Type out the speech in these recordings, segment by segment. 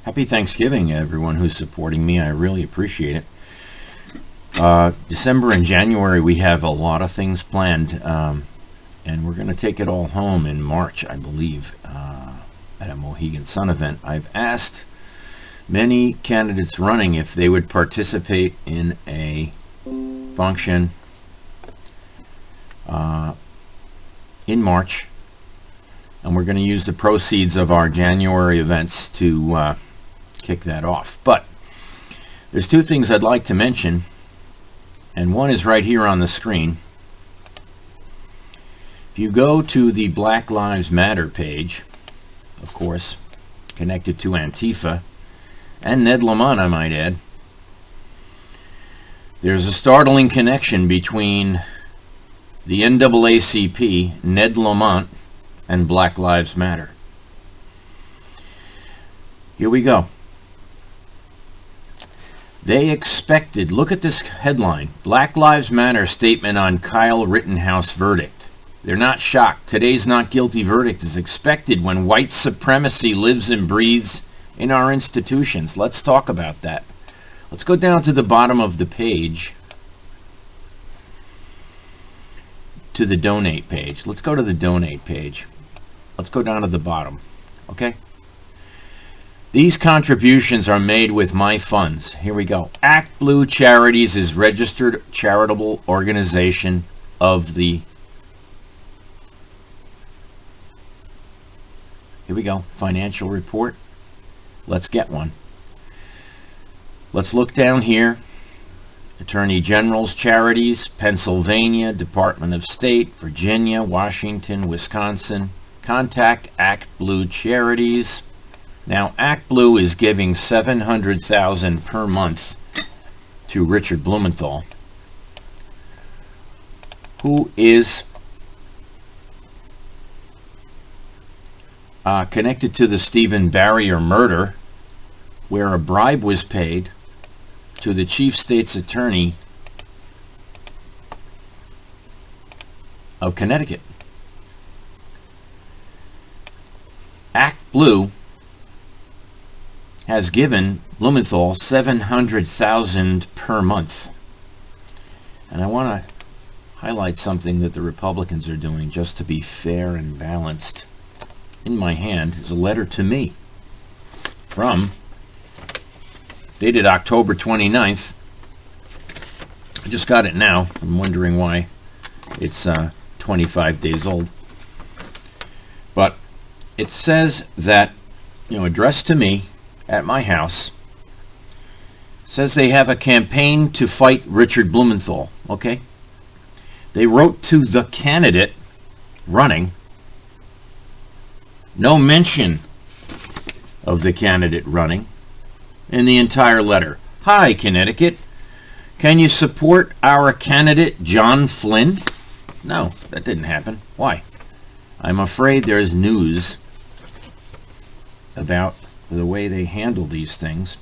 Happy Thanksgiving, everyone who's supporting me. I really appreciate it. December and January, we have a lot of things planned, and we're going to take it all home in March, I believe, at a Mohegan Sun event. I've asked many candidates running if they would participate in a function in March, and we're going to use the proceeds of our January events to kick that off. But there's two things I'd like to mention, and one is right here on the screen. If you go to the Black Lives Matter page, of course, connected to Antifa, and Ned Lamont, I might add, there's a startling connection between the NAACP, Ned Lamont, and Black Lives Matter. Here we go. They expected, look at this headline, Black Lives Matter statement on Kyle Rittenhouse verdict. They're not shocked. Today's not guilty verdict is expected when white supremacy lives and breathes in our institutions. Let's talk about that. Let's go down to the bottom of the page, to the donate page. Let's go to the donate page. Let's go down to the bottom, okay? These contributions are made with my funds. Here we go. Act Blue Charities is registered charitable organization of the... Here we go. Financial report. Let's get one. Let's look down here. Attorney General's Charities, Pennsylvania, Department of State, Virginia, Washington, Wisconsin. Contact Act Blue Charities. Now, Act Blue is giving $700,000 per month to Richard Blumenthal, who is connected to the Stephen Barrier murder, where a bribe was paid to the chief state's attorney of Connecticut. Act Blue has given Blumenthal $700,000 per month. And I want to highlight something that the Republicans are doing just to be fair and balanced. In my hand is a letter to me from, dated October 29th. I just got it now. I'm wondering why it's 25 days old. But it says that, addressed to me, at my house, says they have a campaign to fight Richard Blumenthal, okay? They wrote to the candidate running, no mention of the candidate running in the entire letter. Hi, Connecticut. Can you support our candidate, John Flynn? No, that didn't happen. Why? I'm afraid there's news about the way they handle these things.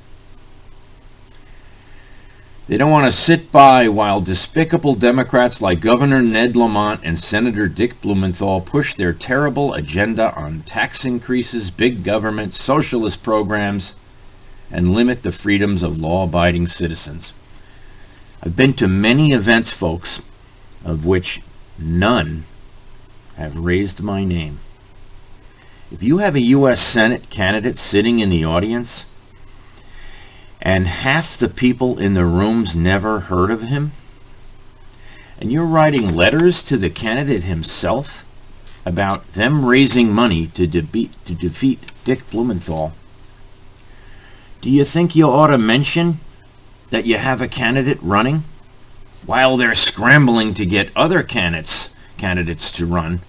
They don't want to sit by while despicable Democrats like Governor Ned Lamont and Senator Dick Blumenthal push their terrible agenda on tax increases, big government, socialist programs, and limit the freedoms of law-abiding citizens. I've been to many events, folks, of which none have raised my name. If you have a U.S. Senate candidate sitting in the audience and half the people in the rooms never heard of him, and you're writing letters to the candidate himself about them raising money to defeat Dick Blumenthal, do you think you ought to mention that you have a candidate running while they're scrambling to get other candidates to run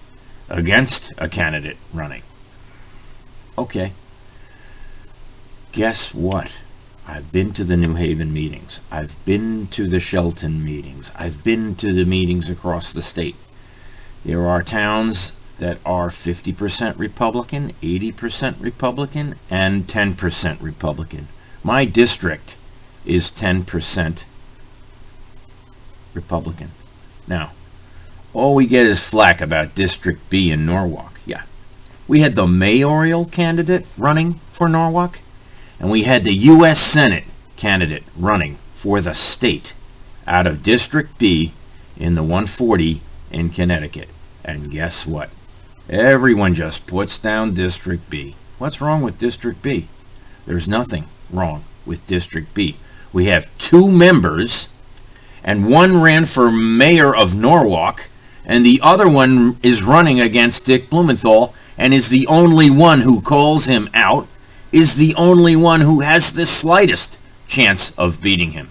against a candidate running? Okay. Guess what? I've been to the New Haven meetings. I've been to the Shelton meetings. I've been to the meetings across the state. There are towns that are 50% Republican, 80% Republican, and 10% Republican. My district is 10% Republican. Now, all we get is flack about District B in Norwalk. Yeah. We had the mayoral candidate running for Norwalk, and we had the U.S. Senate candidate running for the state out of District B in the 140 in Connecticut. And guess what? Everyone just puts down District B. What's wrong with District B? There's nothing wrong with District B. We have 2 members, and one ran for mayor of Norwalk, and the other one is running against Dick Blumenthal, and is the only one who calls him out, is the only one who has the slightest chance of beating him.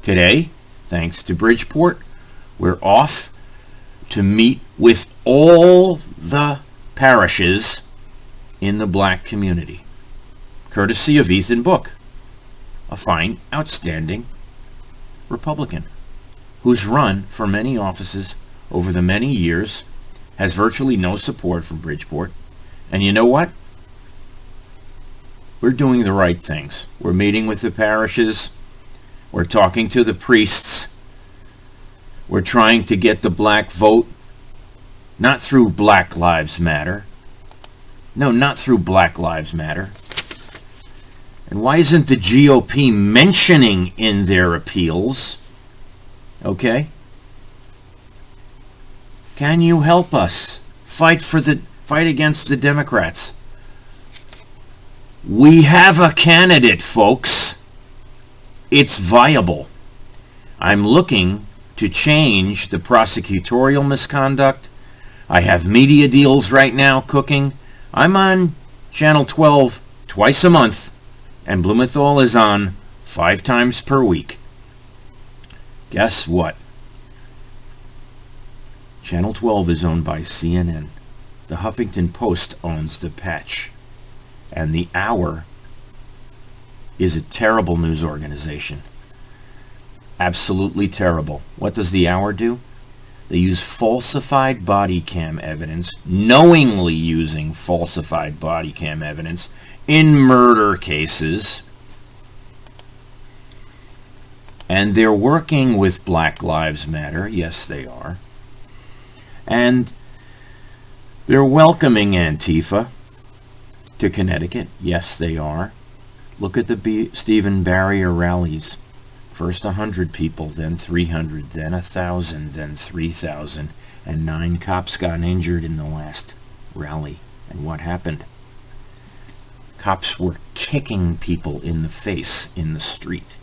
Today, thanks to Bridgeport, we're off to meet with all the parishes in the black community, courtesy of Ethan Book, a fine, outstanding Republican who's run for many offices over the many years, has virtually no support from Bridgeport. And you know what? We're doing the right things. We're meeting with the parishes. We're talking to the priests. We're trying to get the black vote, not through Black Lives Matter. No, not through Black Lives Matter. And why isn't the GOP mentioning in their appeals? Okay? Can you help us fight against the Democrats? We have a candidate, folks. It's viable. I'm looking to change the prosecutorial misconduct. I have media deals right now cooking. I'm on Channel 12 twice a month, and Blumenthal is on 5 times per week. Guess what? Channel 12 is owned by CNN. The Huffington Post owns the Patch. And the Hour is a terrible news organization. Absolutely terrible. What does the Hour do? They use falsified body cam evidence, knowingly using falsified body cam evidence in murder cases. And they're working with Black Lives Matter. Yes, they are. And they're welcoming Antifa to Connecticut. Yes, they are. Look at the Stephen Barrier rallies. First 100 people, then 300, then 1,000, then 3,000, and 9 cops got injured in the last rally. And what happened? Cops were kicking people in the face in the street.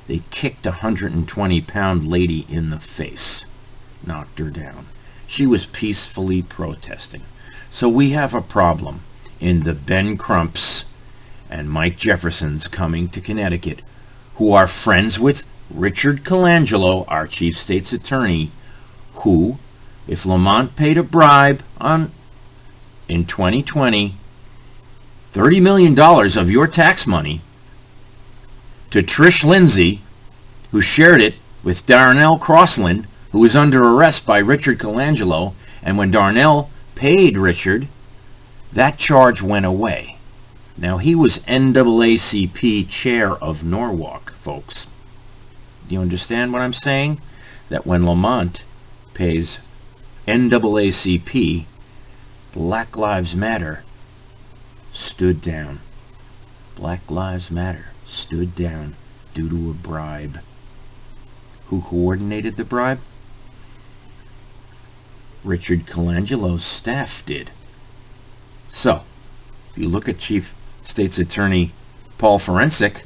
They kicked a 120-pound lady in the face, knocked her down. She was peacefully protesting. So we have a problem in the Ben Crumps and Mike Jeffersons coming to Connecticut, who are friends with Richard Colangelo, our chief state's attorney, who, if Lamont paid a bribe in 2020, $30 million of your tax money to Trish Lindsay, who shared it with Darnell Crossland, who was under arrest by Richard Colangelo, and when Darnell paid Richard, that charge went away. Now, he was NAACP chair of Norwalk, folks. Do you understand what I'm saying? That when Lamont pays NAACP, Black Lives Matter stood down. Black Lives Matter stood down due to a bribe. Who coordinated the bribe? Richard Colangelo's staff did. So, if you look at Chief State's Attorney Paul Forensic,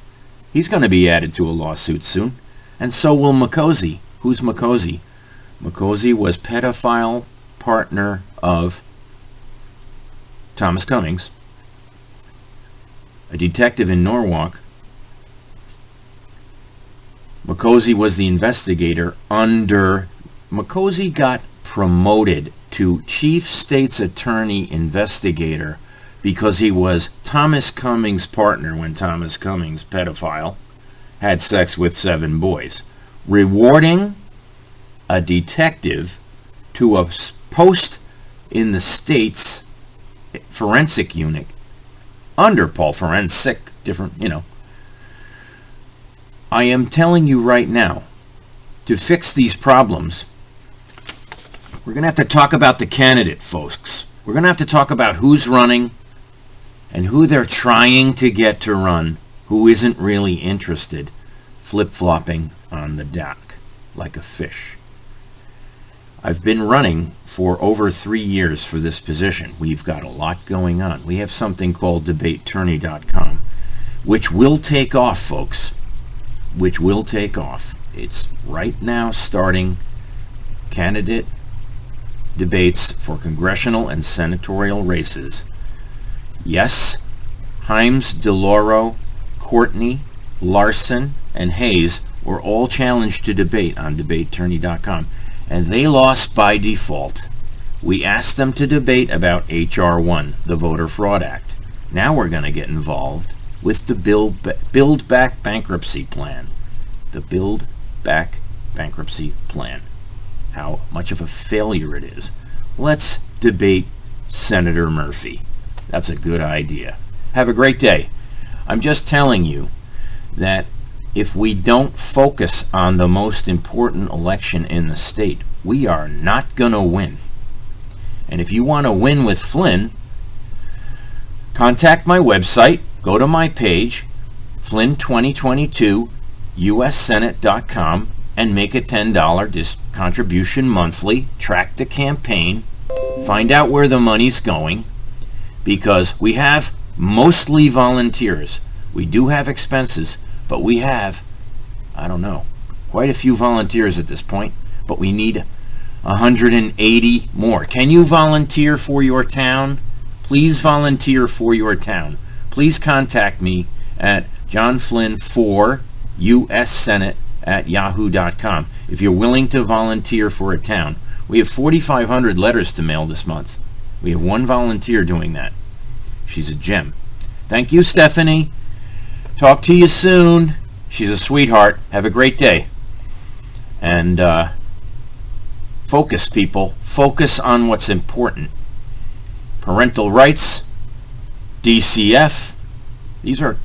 he's going to be added to a lawsuit soon. And so will Makosi. Who's Makosi? Makosi was pedophile partner of Thomas Cummings, a detective in Norwalk. Makosi was the investigator under... Makosi got promoted to Chief State's Attorney investigator because he was Thomas Cummings' partner when Thomas Cummings, pedophile, had sex with 7 boys, rewarding a detective to a post in the state's forensic unit under Paul Forensic, different, I am telling you right now, to fix these problems, we're going to have to talk about the candidate, folks. We're going to have to talk about who's running and who they're trying to get to run who isn't really interested flip-flopping on the dock like a fish. I've been running for over 3 years for this position. We've got a lot going on. We have something called debateattorney.com, which will take off, folks, which will take off. It's right now starting candidate debates for congressional and senatorial races. Yes, Himes, DeLauro, Courtney, Larson, and Hayes were all challenged to debate on debateattorney.com, and they lost by default. We asked them to debate about H.R. 1, the Voter Fraud Act. Now we're going to get involved with the Build Back Bankruptcy Plan. The Build Back Bankruptcy Plan. How much of a failure it is. Let's debate Senator Murphy. That's a good idea. Have a great day. I'm just telling you that if we don't focus on the most important election in the state, we are not going to win. And if you want to win with Flynn, contact my website, go to my page, Flynn2022, USSenate.com, and make a $10 contribution monthly. Track the campaign, find out where the money's going, because we have mostly volunteers. We do have expenses, but we have, I don't know, quite a few volunteers at this point, but we need 180 more. Can you volunteer for your town? Please volunteer for your town. Please contact me at johnflynn4USSenate@yahoo.com if you're willing to volunteer for a town. We have 4,500 letters to mail this month. We have one volunteer doing that. She's a gem. Thank you, Stephanie. Talk to you soon. She's a sweetheart. Have a great day. And focus, people. Focus on what's important. Parental rights, DCF. These are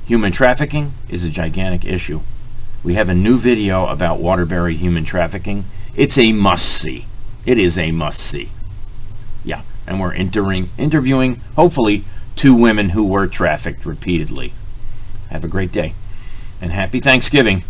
human trafficking is a gigantic issue. We have a new video about Waterbury human trafficking. It's a must-see. It is a must-see. Yeah, and we're interviewing, hopefully, 2 women who were trafficked repeatedly. Have a great day, and happy Thanksgiving.